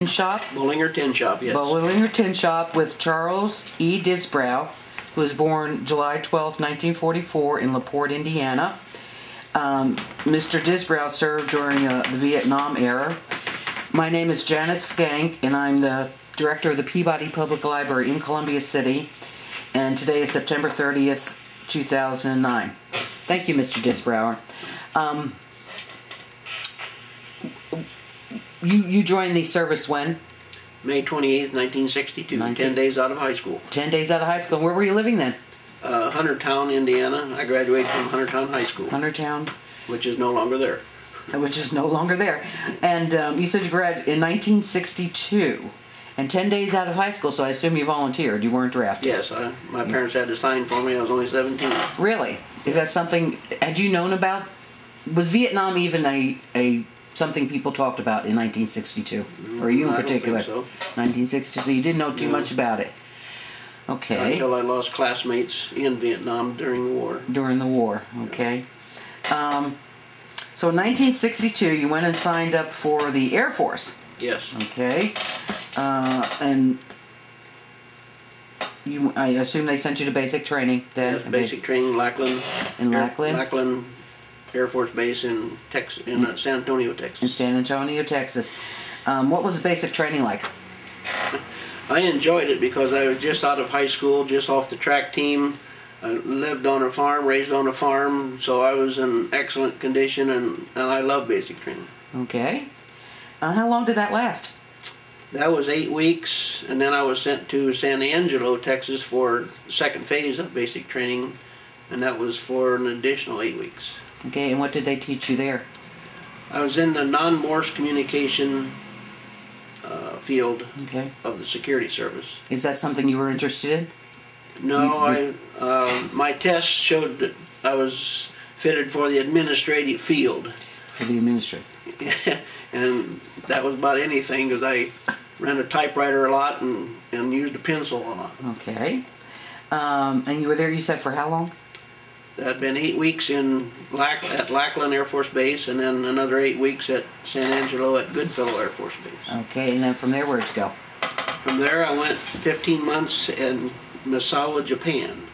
Shop? Bollinger Tin Shop, yes. Bollinger Tin Shop with Charles E. Disbrow, who was born July 12, 1944 in LaPorte, Indiana. Mr. Disbrow served during the Vietnam era. My name is Janet Skank, and I'm the director of the Peabody Public Library in Columbia City, and today is September 30th, 2009. Thank you, Mr. Disbrow. You joined the service when? May 28th, 1962, 10 days out of high school. 10 days out of high school. Where were you living then? Huntertown, Indiana. I graduated from Huntertown High School. Huntertown. Which is no longer there. Which is no longer there. And you said you graduated in 1962. And 10 days out of high school, so I assume you volunteered. You weren't drafted. Yes. My parents had to sign for me. I was only 17. Really? Is that something, had you known about? Was Vietnam even a something people talked about in 1962? Or you in particular? I don't think so. 1962, so you didn't know too much about it. Okay. Until I lost classmates in Vietnam during the war. During the war, okay. So in 1962, you went and signed up for the Air Force. Yes. Okay. And I assume they sent you to basic training then? Yes, basic training, Lackland. In Lackland? Lackland Air Force Base in San Antonio, Texas. In San Antonio, Texas. What was basic training like? I enjoyed it because I was just out of high school, just off the track team. I lived on a farm, raised on a farm, so I was in excellent condition, and I love basic training. Okay. How long did that last? That was 8 weeks, and then I was sent to San Angelo, Texas for the second phase of basic training, and that was for an additional 8 weeks. Okay, and what did they teach you there? I was in the non-Morse communication field of the security service. Is that something you were interested in? No, my tests showed that I was fitted for the administrative field. For the administrative. And that was about anything, because I ran a typewriter a lot and used a pencil a lot. Okay. And you were there, you said, for how long? That had been 8 weeks at Lackland Air Force Base, and then another 8 weeks at San Angelo at Goodfellow Air Force Base. Okay, and then from there, where'd you go? From there, I went 15 months in Misawa, Japan.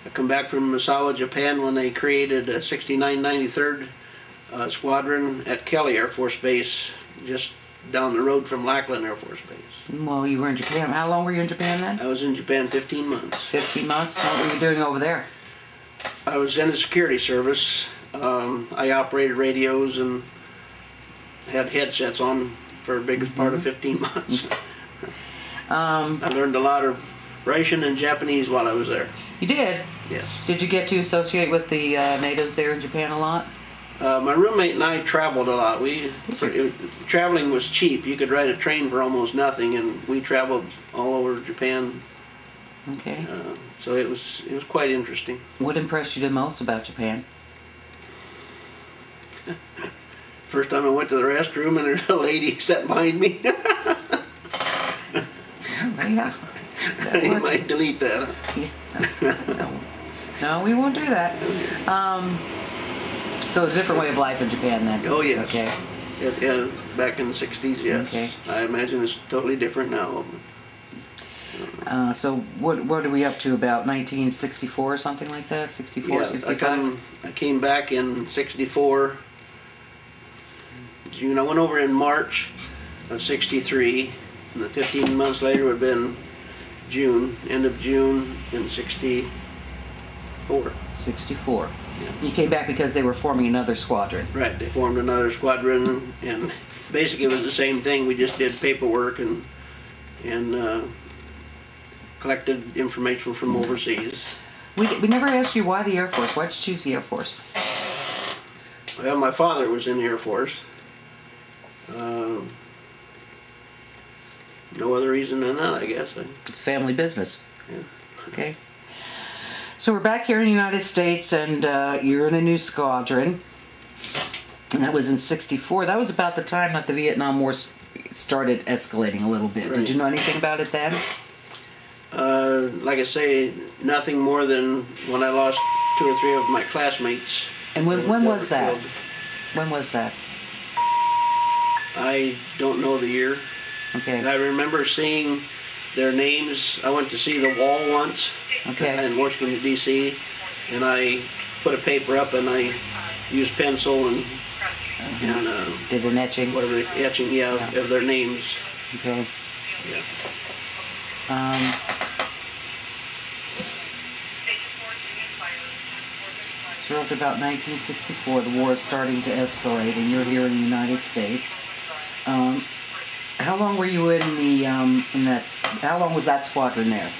I come back from Misawa, Japan when they created a 6993rd Squadron at Kelly Air Force Base, just down the road from Lackland Air Force Base. Well, you were in Japan. How long were you in Japan then? I was in Japan 15 months. 15 months? What were you doing over there? I was in the security service. I operated radios and had headsets on for the biggest part of 15 months. I learned a lot of Russian and Japanese while I was there. You did? Yes. Did you get to associate with the natives there in Japan a lot? My roommate and I traveled a lot. Traveling was cheap. You could ride a train for almost nothing, and we traveled all over Japan. Okay. So it was quite interesting. What impressed you the most about Japan? First time I went to the restroom and there's a lady sat behind me. Yeah. You might delete that. Yeah. No, we won't do that. So it's a different way of life in Japan then? Oh, yes. Okay. Yeah, back in the 60s, yes. Okay. I imagine it's totally different now. So what are we up to, about 1964 or something like that? 64, yeah, 65? I came back in 64. June. I went over in March of 63, and then 15 months later would have been June, end of June in 64. 64. Yeah. You came back because they were forming another squadron. Right, they formed another squadron, and basically it was the same thing. We just did paperwork and collected information from overseas. We never asked you why the Air Force. Why'd you choose the Air Force? Well, my father was in the Air Force. No other reason than that, I guess. It's family business. Yeah. Okay. So we're back here in the United States, and you're in a new squadron. And that was in 64. That was about the time that the Vietnam War started escalating a little bit. Right. Did you know anything about it then? Like I say, nothing more than when I lost 2 or 3 of my classmates. And when was that? Killed. When was that? I don't know the year. Okay. I remember seeing their names. I went to see the wall once in Washington, D.C., and I put a paper up and I used pencil and did an etching? Whatever, the etching, of their names. Okay. Yeah. So up to about 1964, the war is starting to escalate, and you're here in the United States. How long were you in the how long was that squadron there?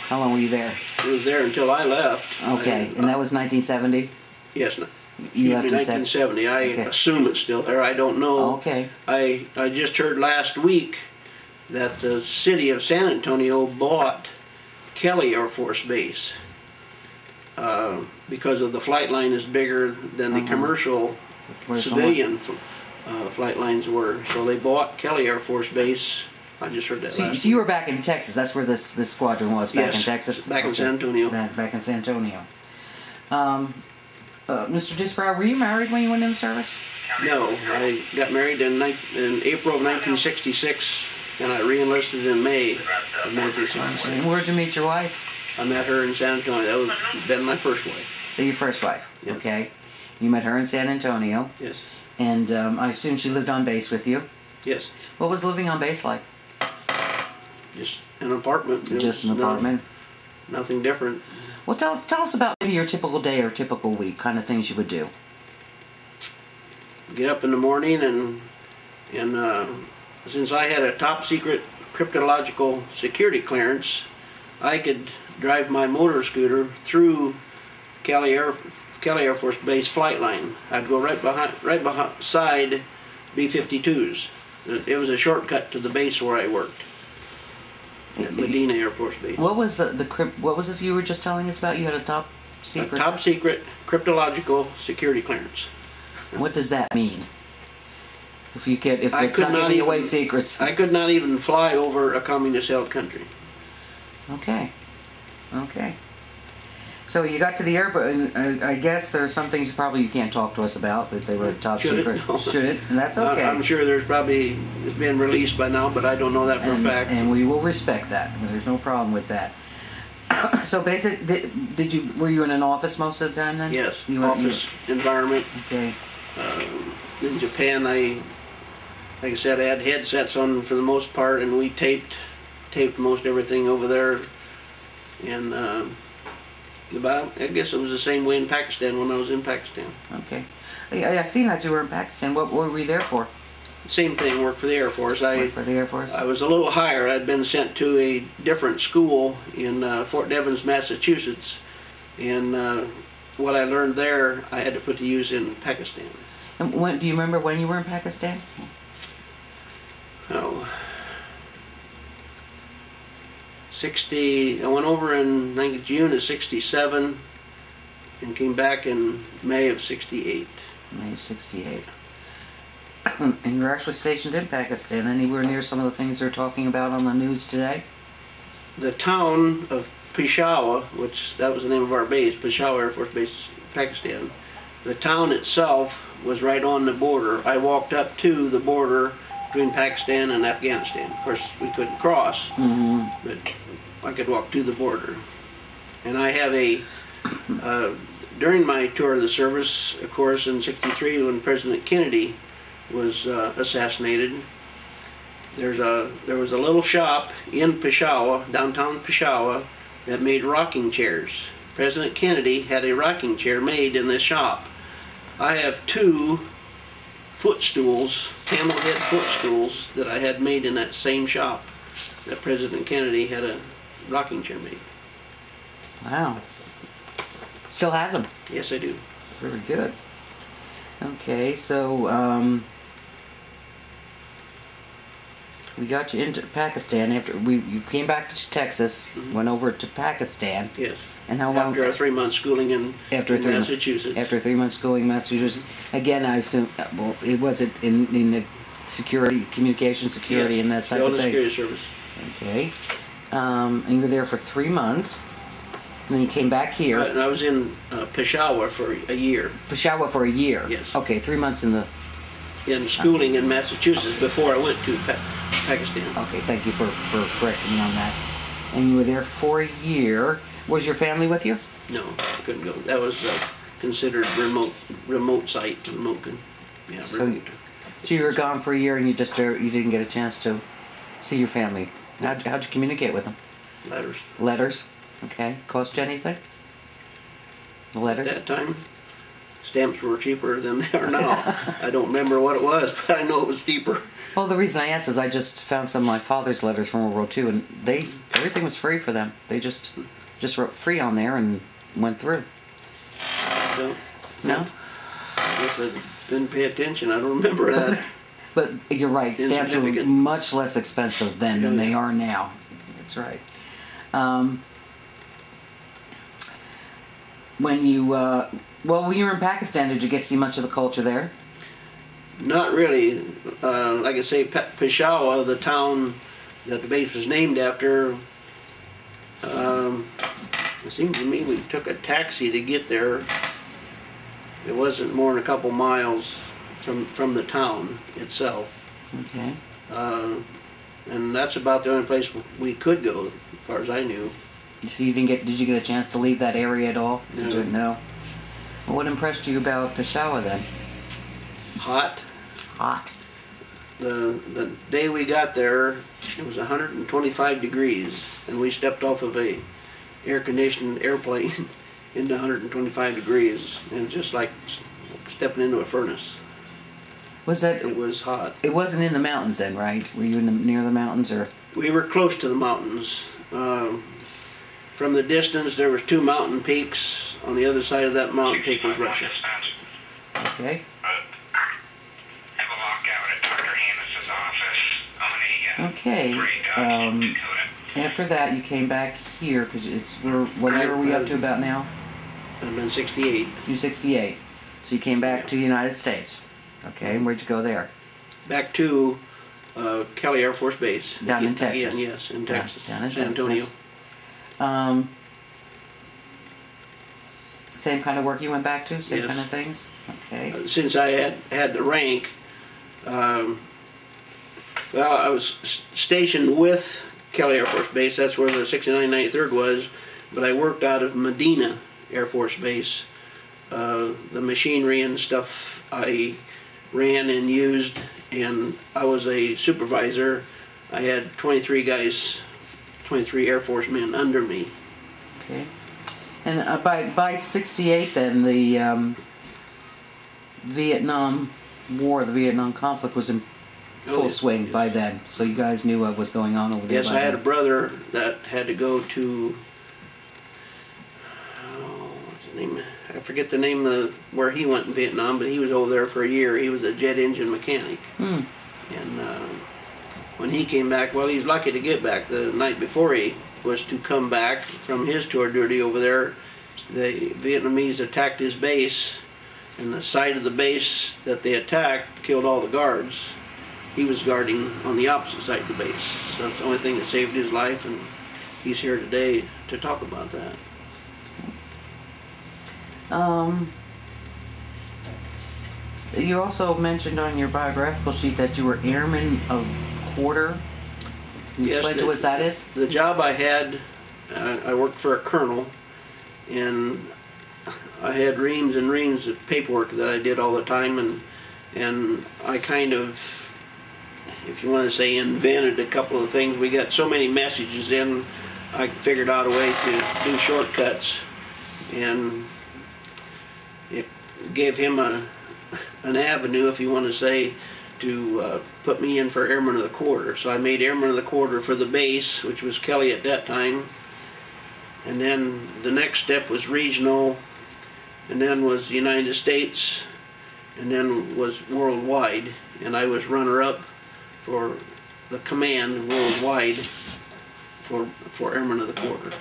How long were you there? It was there until I left. Okay, and that was 1970? Yes, you left in 1970. I assume it's still there. I don't know. Okay. I just heard last week that the city of San Antonio bought Kelly Air Force Base because of the flight line is bigger than the commercial civilian flight lines were. So they bought Kelly Air Force Base. I just heard that last So you were back in Texas. That's where this squadron was, back in Texas? Back in San Antonio. Back in San Antonio. Mr. Disbrow, were you married when you went in the service? No, I got married in April of 1966, and I re-enlisted in May of 1966. And where'd you meet your wife? I met her in San Antonio. That was been my first wife. Your first wife? Yes. Okay. You met her in San Antonio? Yes. And I assume she lived on base with you? Yes. What was living on base like? Just an apartment. Just an apartment? Nothing different. Well, tell us about maybe your typical day or typical week, kind of things you would do. Get up in the morning and since I had a top secret cryptological security clearance, I could drive my motor scooter through Kelly Air Force Base flight line. I'd go right beside B-52s. It was a shortcut to the base where I worked. At Medina Air Force Base. What was what was this you were just telling us about? You had a top secret? A top secret cryptological security clearance. What does that mean? If it's not giving away secrets. I could not even fly over a communist-held country. Okay. So you got to the airport, and I guess there are some things you can't talk to us about if they were top secret. No. Should it? And that's okay. I'm sure it's been released by now, but I don't know that for a fact. And we will respect that. There's no problem with that. So basically, were you in an office most of the time then? Yes, office environment. Okay. In Japan, like I said, I had headsets on for the most part, and we taped most everything over there. And I guess it was the same way in Pakistan when I was in Pakistan. Okay. I seen that you were in Pakistan. What were you there for? Same thing, worked for the Air Force. Worked for the Air Force? I was a little higher. I'd been sent to a different school in Fort Devens, Massachusetts. And what I learned there, I had to put to use in Pakistan. And do you remember when you were in Pakistan? Oh, I went over in June of 67 and came back in May of 68. May of 68. And you were actually stationed in Pakistan, anywhere near some of the things they're talking about on the news today? The town of Peshawar, which that was the name of our base, Peshawar Air Force Base, Pakistan. The town itself was right on the border. I walked up to the border between Pakistan and Afghanistan. Of course, we couldn't cross, but I could walk to the border. And I have during my tour of the service, of course, in '63, when President Kennedy was assassinated, there was a little shop in Peshawar, downtown Peshawar, that made rocking chairs. President Kennedy had a rocking chair made in this shop. I have 2 footstools, camel head footstools, that I had made in that same shop that President Kennedy had a rocking chair made. Wow. Still have them? Yes, I do. Very good. Okay, so we got you into Pakistan after you came back to Texas, went over to Pakistan. Yes. And how long? After a 3-month schooling in Massachusetts. After 3 months schooling in Massachusetts. Again, I assume, well, it wasn't in the security, communication security, yes, and that type of thing. Security service. Okay. And you were there for 3 months. And then you came back here. And I was in Peshawar for a year. Peshawar for a year? Yes. Okay, 3 months in schooling in Massachusetts before I went to Pakistan. Okay, thank you for correcting me on that. And you were there for a year. Was your family with you? No, I couldn't go. That was considered remote site. Yeah, So, remote. So you were gone for a year and you didn't get a chance to see your family. How'd you communicate with them? Letters. Letters? Okay. Cost you anything? The letters? At that time, stamps were cheaper than they are now. I don't remember what it was, but I know it was cheaper. Well, the reason I asked is I just found some of my father's letters from World War II, and everything was free for them. They just wrote free on there and went through. So, No? I guess I didn't pay attention. I don't remember that. But you're right. Stamps were much less expensive then than they are now. That's right. When you when you were in Pakistan, did you get to see much of the culture there? Not really. Like I say, Peshawar, the town that the base was named after, it seems to me we took a taxi to get there. It wasn't more than a couple miles from the town itself. Okay. And that's about the only place we could go, as far as I knew. So you did you get a chance to leave that area at all? No. Did you? No. Well, what impressed you about Peshawar then? Hot. Hot. The day we got there, it was 125 degrees, and we stepped off of a air-conditioned airplane into 125 degrees, and just like stepping into a furnace. Was that? It was hot. It wasn't in the mountains then, right? Were you near the mountains, or? We were close to the mountains. From the distance, there was 2 mountain peaks. On the other side of that mountain peak was Russia. Okay. Have a lockout at Dr. Hammis's office. Okay. After that, you came back here because what year are we up to about now? I've been 68. You're 68. So you came back to the United States. Okay. And where'd you go there? Back to Kelly Air Force Base. Down in Texas. Again, yes, in Texas. Down in San Antonio. Texas. Same kind of work you went back to? Same Yes. kind of things? Okay. Since I had the rank, well, I was stationed with Kelly Air Force Base. That's where the 69 93rd was. But I worked out of Medina Air Force Base. The machinery and stuff I ran and used, and I was a supervisor. I had 23 guys, 23 Air Force men under me. Okay. And by 68 then, the Vietnam War, the Vietnam conflict was in full swing by then. So you guys knew what was going on over there. Yes, I had a brother that had to go to, what's the name? I forget the name of where he went in Vietnam, but he was over there for a year. He was a jet engine mechanic. And when he came back, well, he was lucky to get back. The night before he was to come back from his tour duty over there, the Vietnamese attacked his base, and the side of the base that they attacked killed all the guards. He was guarding on the opposite side of the base. So that's the only thing that saved his life, and he's here today to talk about that. You also mentioned on your biographical sheet that you were Airman of Quarter. Can you explain to us what that is? The job I had, I worked for a colonel, and I had reams and reams of paperwork that I did all the time, and I kind of, if you want to say, invented a couple of things. We got so many messages in, I figured out a way to do shortcuts, and it gave him an avenue, if you want to say, to put me in for Airman of the Quarter. So I made Airman of the Quarter for the base, which was Kelly at that time. And then the next step was regional, and then was United States, and then was worldwide. And I was runner-up for the command worldwide for Airman of the Quarter.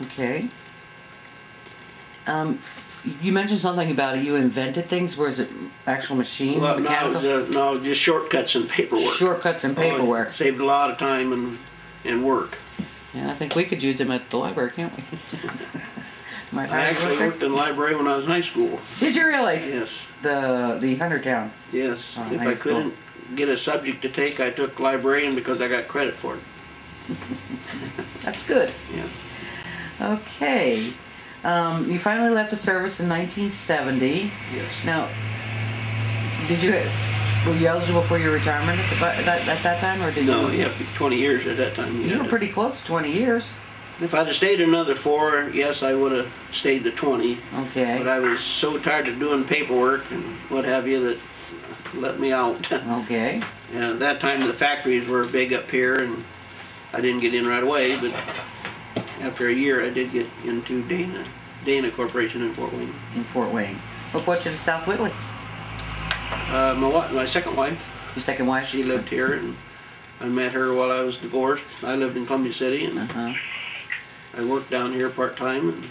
Okay. You mentioned something about it. You invented things. Was it actual machine? Well, mechanical? no, just shortcuts and paperwork. Shortcuts and paperwork. Saved a lot of time and work. Yeah, I think we could use them at the library, can't we? I actually worked in the library when I was in high school. Did you really? Yes. The Huntertown. Yes. If I couldn't get a subject to take, I took librarian because I got credit for it. That's good. Yeah. Okay. You finally left the service in 1970. Yes. Now, were you eligible for your retirement at that time, or did you? No, yeah, 20 years at that time. You were pretty close to 20 years. If I'd have stayed another 4, yes, I would have stayed the 20. Okay. But I was so tired of doing paperwork and what have you that let me out. Okay. And at that time, the factories were big up here, and I didn't get in right away. But after a year, I did get into Dana Corporation in Fort Wayne. In Fort Wayne. What brought you to South Whitley? My second wife. Your second wife? She lived here, and I met her while I was divorced. I lived in Columbia City, and I worked down here part-time,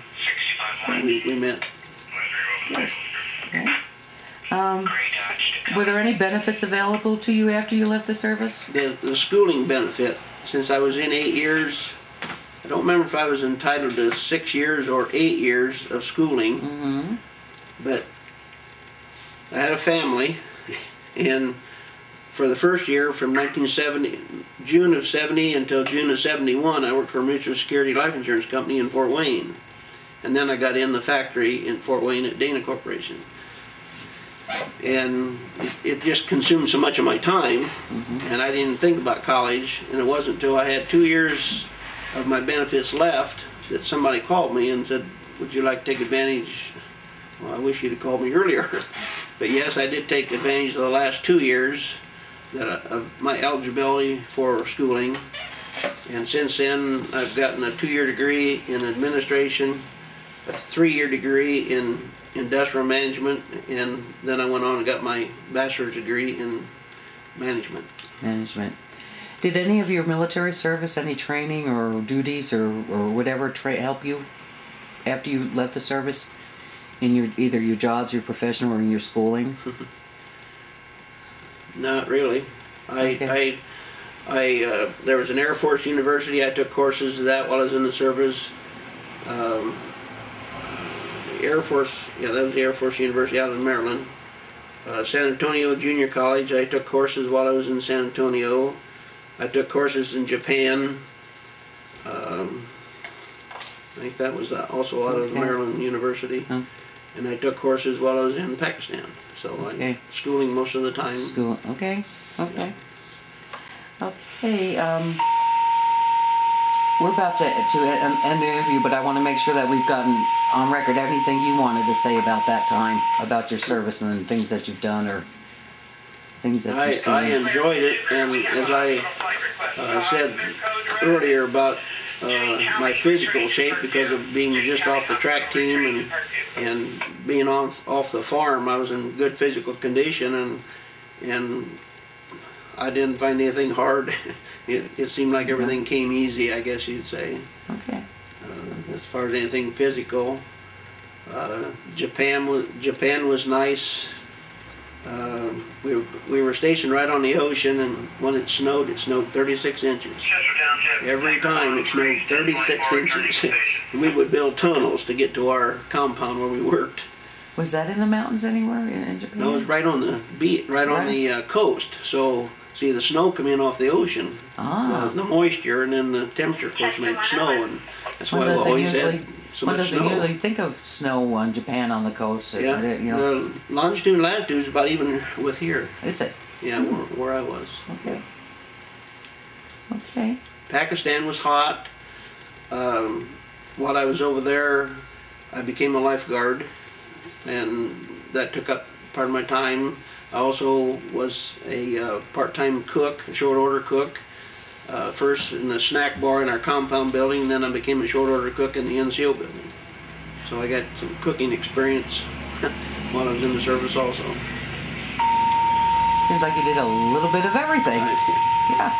and we met. Okay. Were there any benefits available to you after you left the service? The schooling benefit, since I was in 8 years, I don't remember if I was entitled to 6 years or 8 years of schooling, but I had a family, and for the first year, from June of 70 until June of 71, I worked for a Mutual Security Life Insurance Company in Fort Wayne. And then I got in the factory in Fort Wayne at Dana Corporation. And it just consumed so much of my time, and I didn't think about college, and it wasn't until I had 2 years of my benefits left that somebody called me and said, would you like to take advantage? Well, I wish you'd have called me earlier. But yes, I did take advantage of the last 2 years of my eligibility for schooling, and since then I've gotten a 2-year degree in administration, a 3-year degree in industrial management, and then I went on and got my bachelor's degree in management. Did any of your military service, any training or duties or whatever help you after you left the service in either your jobs, your profession, or in your schooling? Not really. Okay. There was an Air Force University. I took courses of that while I was in the service. Air Force, that was the Air Force University out in Maryland. San Antonio Junior College, I took courses while I was in San Antonio. I took courses in Japan. I think that was also out of Maryland University. And I took courses while I was in Pakistan. So I'm schooling most of the time. Okay. We're about to end the interview, but I want to make sure that we've gotten on record anything you wanted to say about that time, about your service and things that you've done or things that you've seen. I enjoyed it, and as I said earlier about my physical shape, because of being just off the track team and being off the farm, I was in good physical condition, and I didn't find anything hard. It seemed like everything came easy, I guess you'd say. Okay. As far as anything physical, Japan was nice. We were stationed right on the ocean, and when it snowed 36 inches. Every time it snowed 36 inches. We would build tunnels to get to our compound where we worked. Was that in the mountains anywhere in Japan? No, it was right on the beach, right on the coast. So, see, the snow come in off the ocean, the moisture, and then the temperature, of course, made snow, and that's why we always had so much snow. One doesn't usually think of snow on Japan on the coast. Yeah, the longitude and latitude is about even with here. Is it? Yeah, where I was. Okay. Pakistan was hot. While I was over there, I became a lifeguard, and that took up part of my time. I also was a part-time cook, a short-order cook, first in the snack bar in our compound building, then I became a short-order cook in the NCO building. So I got some cooking experience while I was in the service also. Seems like you did a little bit of everything. Yeah.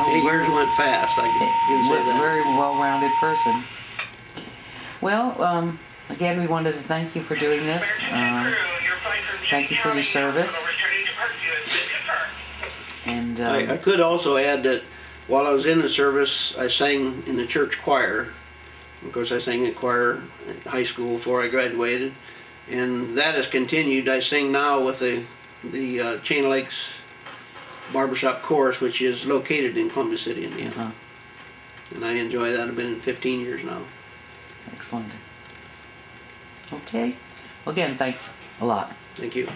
8 years went fast, I can say that. Very well-rounded person. Well, again, we wanted to thank you for doing this. Thank you for your service. And I could also add that while I was in the service, I sang in the church choir. Of course, I sang in choir at high school before I graduated, and that has continued. I sing now with the Chain Lakes barbershop course, which is located in Columbia City, Indiana. And I enjoy that. I've been in 15 years now. Excellent. Okay. Well, again, thanks a lot. Thank you.